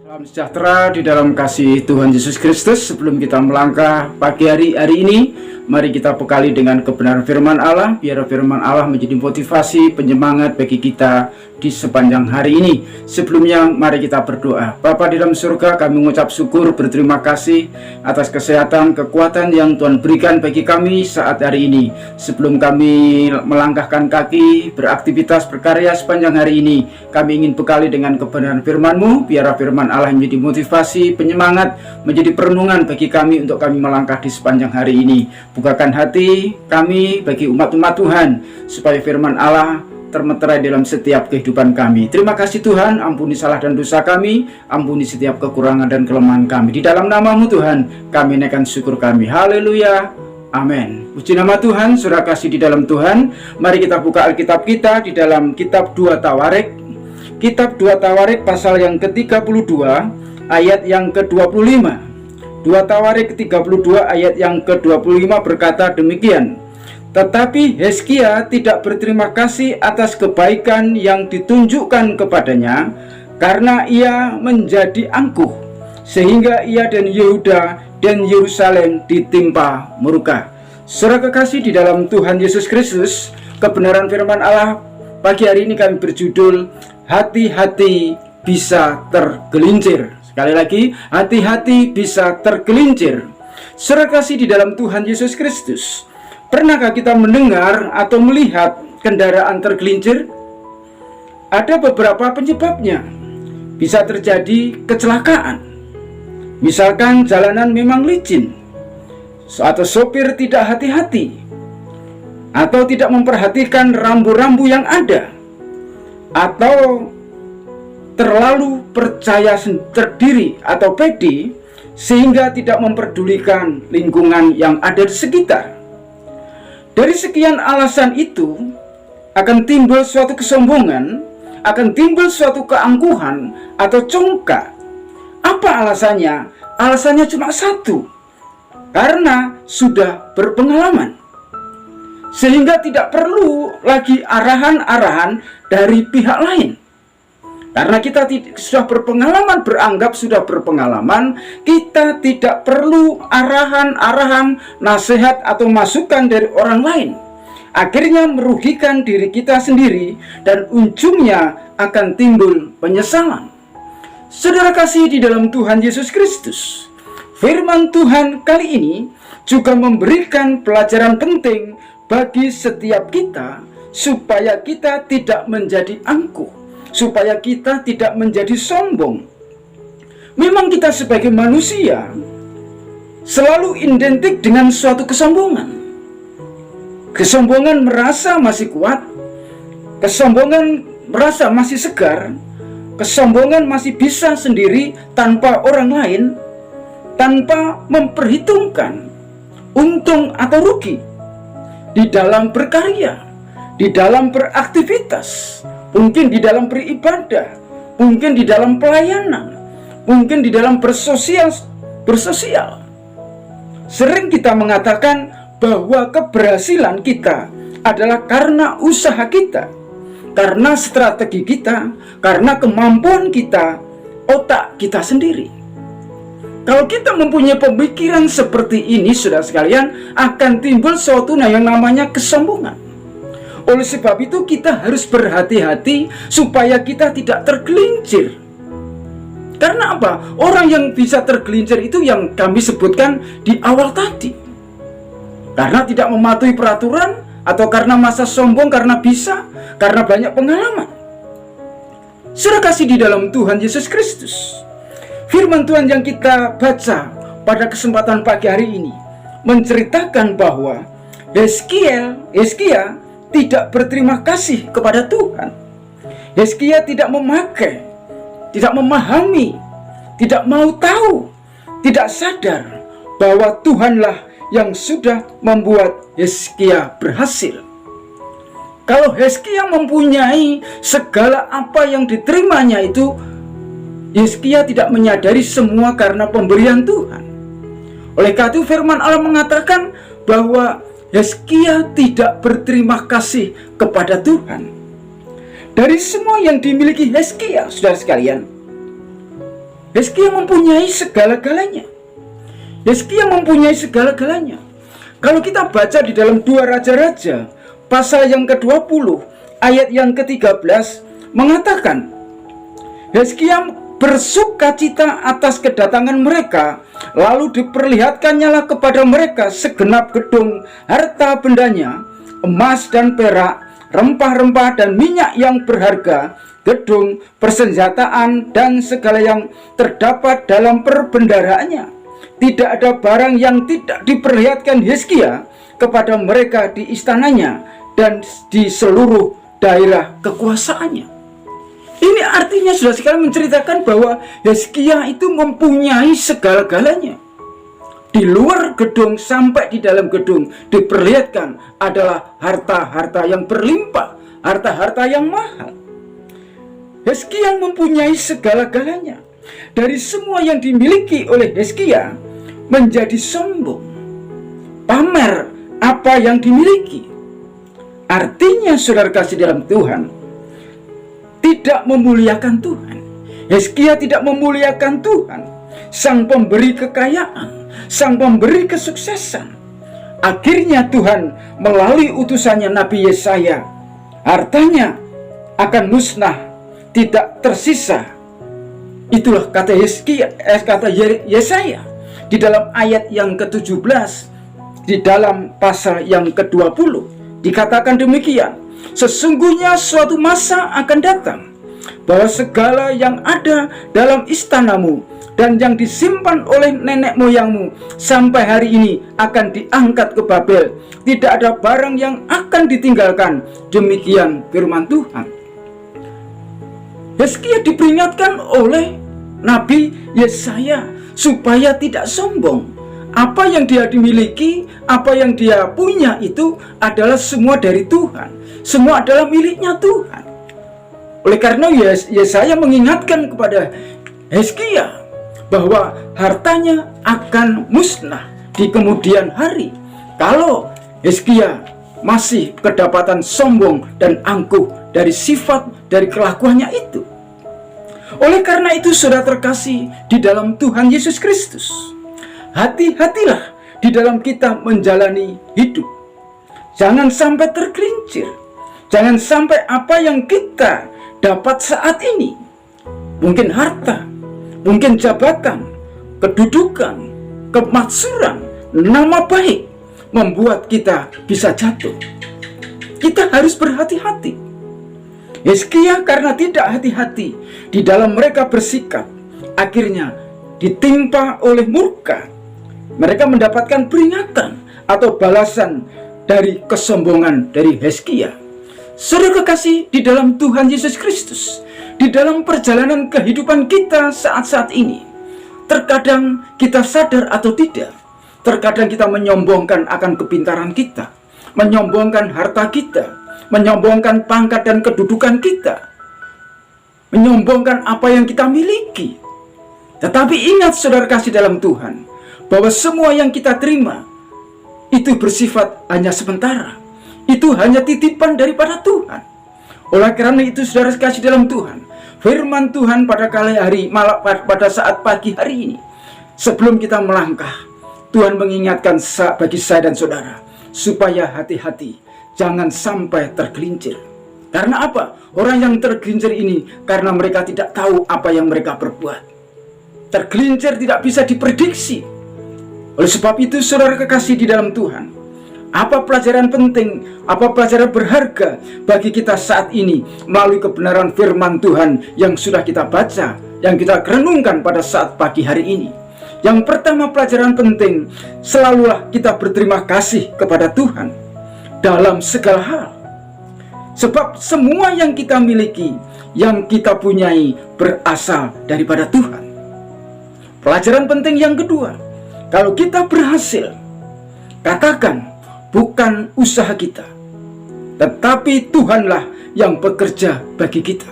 Salam sejahtera di dalam kasih Tuhan Yesus Kristus. Sebelum kita melangkah pagi hari ini, mari kita bekali dengan kebenaran firman Allah. Biar firman Allah menjadi motivasi, penyemangat bagi kita di sepanjang hari ini. Sebelumnya mari kita berdoa. Bapa di dalam surga, kami mengucap syukur, berterima kasih atas kesehatan, kekuatan yang Tuhan berikan bagi kami saat hari ini. Sebelum kami melangkahkan kaki, beraktivitas, berkarya sepanjang hari ini, kami ingin bekali dengan kebenaran firman-Mu. Biar firman Allah menjadi motivasi, penyemangat, menjadi perenungan bagi kami untuk kami melangkah di sepanjang hari ini. Bukakan hati kami bagi umat-umat Tuhan, supaya firman Allah termeterai dalam setiap kehidupan kami. Terima kasih Tuhan, ampuni salah dan dosa kami, ampuni setiap kekurangan dan kelemahan kami. Di dalam nama-Mu Tuhan, kami naikkan syukur kami. Haleluya, amin. Puji nama Tuhan, saudara kasih di dalam Tuhan. Mari kita buka Alkitab kita di dalam kitab 2 Tawarik. Kitab 2 Tawarik pasal yang ke-32 ayat yang ke-25. 2 Tawarik 32 ayat yang ke-25 berkata demikian. Tetapi Hizkia tidak berterima kasih atas kebaikan yang ditunjukkan kepadanya, karena ia menjadi angkuh, sehingga ia dan Yehuda dan Yerusalem ditimpa murka. Saudara kekasih di dalam Tuhan Yesus Kristus, kebenaran firman Allah pagi hari ini kami berjudul hati-hati bisa tergelincir. Sekali lagi, hati-hati bisa tergelincir. Saudara kasih di dalam Tuhan Yesus Kristus, pernahkah kita mendengar atau melihat kendaraan tergelincir? Ada beberapa penyebabnya. Bisa terjadi kecelakaan. Misalkan jalanan memang licin, atau sopir tidak hati-hati, atau tidak memperhatikan rambu-rambu yang ada, atau terlalu percaya diri atau pede sehingga tidak memperdulikan lingkungan yang ada di sekitar. Dari sekian alasan itu akan timbul suatu kesombongan, akan timbul suatu keangkuhan atau congkak. Apa alasannya? Alasannya cuma satu, karena sudah berpengalaman, sehingga tidak perlu lagi arahan-arahan dari pihak lain. Karena kita sudah berpengalaman, beranggap sudah berpengalaman, kita tidak perlu arahan-arahan, nasihat atau masukan dari orang lain. Akhirnya merugikan diri kita sendiri dan ujungnya akan timbul penyesalan. Saudara kasih di dalam Tuhan Yesus Kristus, firman Tuhan kali ini juga memberikan pelajaran penting bagi setiap kita, supaya kita tidak menjadi angkuh, supaya kita tidak menjadi sombong. Memang kita sebagai manusia selalu identik dengan suatu kesombongan. Kesombongan merasa masih kuat, kesombongan merasa masih segar, kesombongan masih bisa sendiri tanpa orang lain, tanpa memperhitungkan untung atau rugi di dalam berkarya, di dalam beraktivitas, mungkin di dalam beribadah, mungkin di dalam pelayanan, mungkin di dalam bersosial. Sering kita mengatakan bahwa keberhasilan kita adalah karena usaha kita, karena strategi kita, karena kemampuan kita, otak kita sendiri. Kalau kita mempunyai pemikiran seperti ini, saudara sekalian, akan timbul suatu yang namanya kesombongan. Oleh sebab itu kita harus berhati-hati supaya kita tidak tergelincir. Karena apa? Orang yang bisa tergelincir itu yang kami sebutkan di awal tadi. Karena tidak mematuhi peraturan, atau karena masa sombong, karena bisa, karena banyak pengalaman. Saudara kasih di dalam Tuhan Yesus Kristus, firman Tuhan yang kita baca pada kesempatan pagi hari ini menceritakan bahwa Hizkia tidak berterima kasih kepada Tuhan. Hizkia tidak memakai, tidak memahami, tidak mau tahu, tidak sadar bahwa Tuhanlah yang sudah membuat Hizkia berhasil. Kalau Hizkia mempunyai segala apa yang diterimanya itu, Hizkia tidak menyadari semua karena pemberian Tuhan. Oleh karena itu firman Allah mengatakan bahwa Hizkia tidak berterima kasih kepada Tuhan. Dari semua yang dimiliki Hizkia, saudara sekalian, Hizkia mempunyai segala-galanya. Hizkia mempunyai segala-galanya. Kalau kita baca di dalam 2 Raja-Raja pasal yang ke-20 ayat yang ke-13 mengatakan, Hizkia bersukacita atas kedatangan mereka, lalu diperlihatkannyalah kepada mereka segenap gedung harta bendanya, emas dan perak, rempah-rempah dan minyak yang berharga, gedung, persenjataan, dan segala yang terdapat dalam perbendaharaannya. Tidak ada barang yang tidak diperlihatkan Hizkia kepada mereka di istananya dan di seluruh daerah kekuasaannya. Ini artinya sudah sekali menceritakan bahwa Hizkia itu mempunyai segala-galanya. Di luar gedung sampai di dalam gedung diperlihatkan adalah harta-harta yang berlimpah, harta-harta yang mahal. Hizkia mempunyai segala-galanya. Dari semua yang dimiliki oleh Hizkia menjadi sombong, pamer apa yang dimiliki. Artinya saudara kasih dalam Tuhan, tidak memuliakan Tuhan. Hizkia tidak memuliakan Tuhan, sang pemberi kekayaan, sang pemberi kesuksesan. Akhirnya Tuhan melalui utusannya Nabi Yesaya, hartanya akan musnah, tidak tersisa. Itulah kata Yesaya di dalam ayat yang ke-17, di dalam pasal yang ke-20 dikatakan demikian, sesungguhnya suatu masa akan datang bahwa segala yang ada dalam istanamu dan yang disimpan oleh nenek moyangmu sampai hari ini akan diangkat ke Babel. Tidak ada barang yang akan ditinggalkan. Demikian firman Tuhan. Hizkia diperingatkan oleh Nabi Yesaya supaya tidak sombong. Apa yang dia dimiliki, apa yang dia punya itu adalah semua dari Tuhan. Semua adalah miliknya Tuhan. Oleh karena Yesaya mengingatkan kepada Hizkia bahwa hartanya akan musnah di kemudian hari kalau Hizkia masih kedapatan sombong dan angkuh dari sifat, dari kelakuannya itu. Oleh karena itu saudara terkasih di dalam Tuhan Yesus Kristus, hati-hatilah di dalam kita menjalani hidup. Jangan sampai tergelincir. Jangan sampai apa yang kita dapat saat ini, mungkin harta, mungkin jabatan, kedudukan, kemaksuran, nama baik, membuat kita bisa jatuh. Kita harus berhati-hati. Hizkia karena tidak hati-hati di dalam mereka bersikap, akhirnya ditimpa oleh murka. Mereka mendapatkan peringatan atau balasan dari kesombongan dari Hizkia. Saudara kekasih di dalam Tuhan Yesus Kristus, di dalam perjalanan kehidupan kita saat-saat ini, terkadang kita sadar atau tidak, terkadang kita menyombongkan akan kepintaran kita, menyombongkan harta kita, menyombongkan pangkat dan kedudukan kita, menyombongkan apa yang kita miliki. Tetapi ingat saudara kasih dalam Tuhan, bahwa semua yang kita terima itu bersifat hanya sementara. Itu hanya titipan daripada Tuhan. Oleh karena itu saudara kasih dalam Tuhan, firman Tuhan pada pada saat pagi hari ini, sebelum kita melangkah, Tuhan mengingatkan bagi saya dan saudara supaya hati-hati, jangan sampai tergelincir. Karena apa? Orang yang tergelincir ini karena mereka tidak tahu apa yang mereka perbuat. Tergelincir tidak bisa diprediksi. Oleh sebab itu saudara kekasih di dalam Tuhan, apa pelajaran penting, apa pelajaran berharga bagi kita saat ini melalui kebenaran firman Tuhan yang sudah kita baca, yang kita renungkan pada saat pagi hari ini? Yang pertama, pelajaran penting, selalulah kita berterima kasih kepada Tuhan dalam segala hal. Sebab semua yang kita miliki, yang kita punyai berasal daripada Tuhan. Pelajaran penting yang kedua, kalau kita berhasil, katakan, bukan usaha kita, tetapi Tuhanlah yang bekerja bagi kita.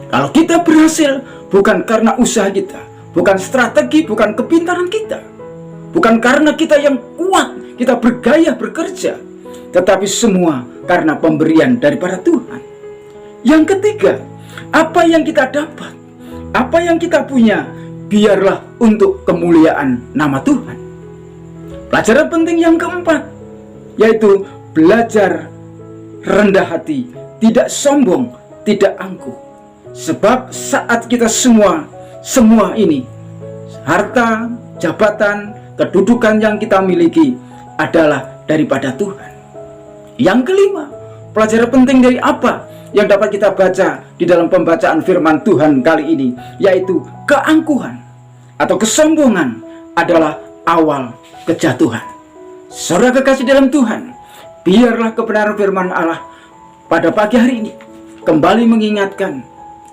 Kalau kita berhasil, bukan karena usaha kita, bukan strategi, bukan kepintaran kita, bukan karena kita yang kuat, kita bergaya bekerja, tetapi semua karena pemberian daripada Tuhan. Yang ketiga, apa yang kita dapat, Apa yang kita punya, biarlah untuk kemuliaan nama Tuhan. Pelajaran penting yang keempat, yaitu belajar rendah hati, tidak sombong, tidak angkuh. Sebab saat kita semua ini, harta, jabatan, kedudukan yang kita miliki adalah daripada Tuhan. Yang kelima, pelajaran penting dari apa yang dapat kita baca di dalam pembacaan firman Tuhan kali ini, yaitu keangkuhan atau kesombongan adalah awal kejatuhan. Saudara kekasih dalam Tuhan, biarlah kebenaran firman Allah pada pagi hari ini kembali mengingatkan,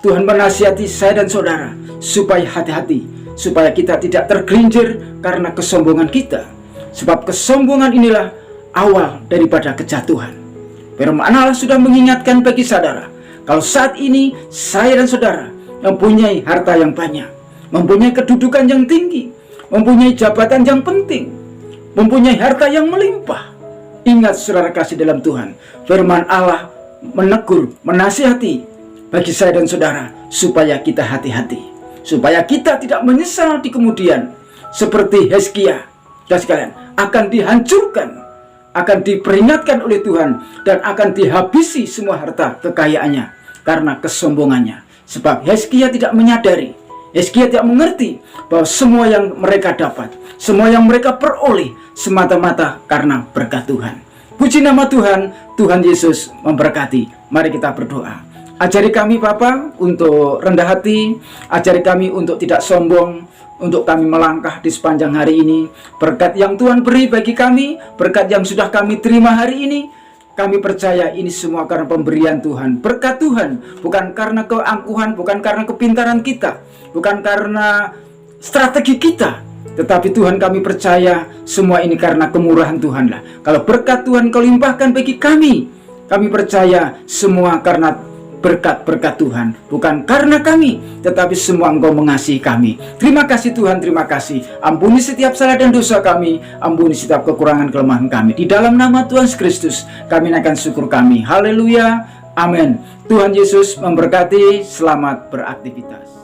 Tuhan menasihati saya dan saudara supaya hati-hati, supaya kita tidak tergelincir karena kesombongan kita. Sebab kesombongan inilah awal daripada kejatuhan. Firman Allah sudah mengingatkan bagi saudara, kalau saat ini saya dan saudara mempunyai harta yang banyak, mempunyai kedudukan yang tinggi, mempunyai jabatan yang penting, mempunyai harta yang melimpah, ingat saudara kasih dalam Tuhan, firman Allah menegur, menasihati bagi saya dan saudara supaya kita hati-hati, supaya kita tidak menyesal di kemudian seperti Hizkia dan sekalian akan dihancurkan, akan diperingatkan oleh Tuhan, dan akan dihabisi semua harta kekayaannya karena kesombongannya. Sebab Hizkia tidak menyadari, Hizkia tidak mengerti bahwa semua yang mereka dapat, semua yang mereka peroleh semata-mata karena berkat Tuhan. Puji nama Tuhan, Tuhan Yesus memberkati. Mari kita berdoa. Ajari kami Bapa untuk rendah hati, ajari kami untuk tidak sombong, untuk kami melangkah di sepanjang hari ini. Berkat yang Tuhan beri bagi kami, berkat yang sudah kami terima hari ini, kami percaya ini semua karena pemberian Tuhan. Berkat Tuhan, bukan karena keangkuhan, bukan karena kepintaran kita, bukan karena strategi kita, tetapi Tuhan kami percaya semua ini karena kemurahan Tuhan lah. Kalau berkat Tuhan kau limpahkan bagi kami percaya semua karena berkat-berkat Tuhan, bukan karena kami, tetapi semua Engkau mengasihi kami. Terima kasih Tuhan, terima kasih. Ampuni setiap salah dan dosa kami, ampuni setiap kekurangan kelemahan kami. Di dalam nama Tuhan Kristus, kami naikkan syukur kami. Haleluya, amin. Tuhan Yesus memberkati, selamat beraktivitas.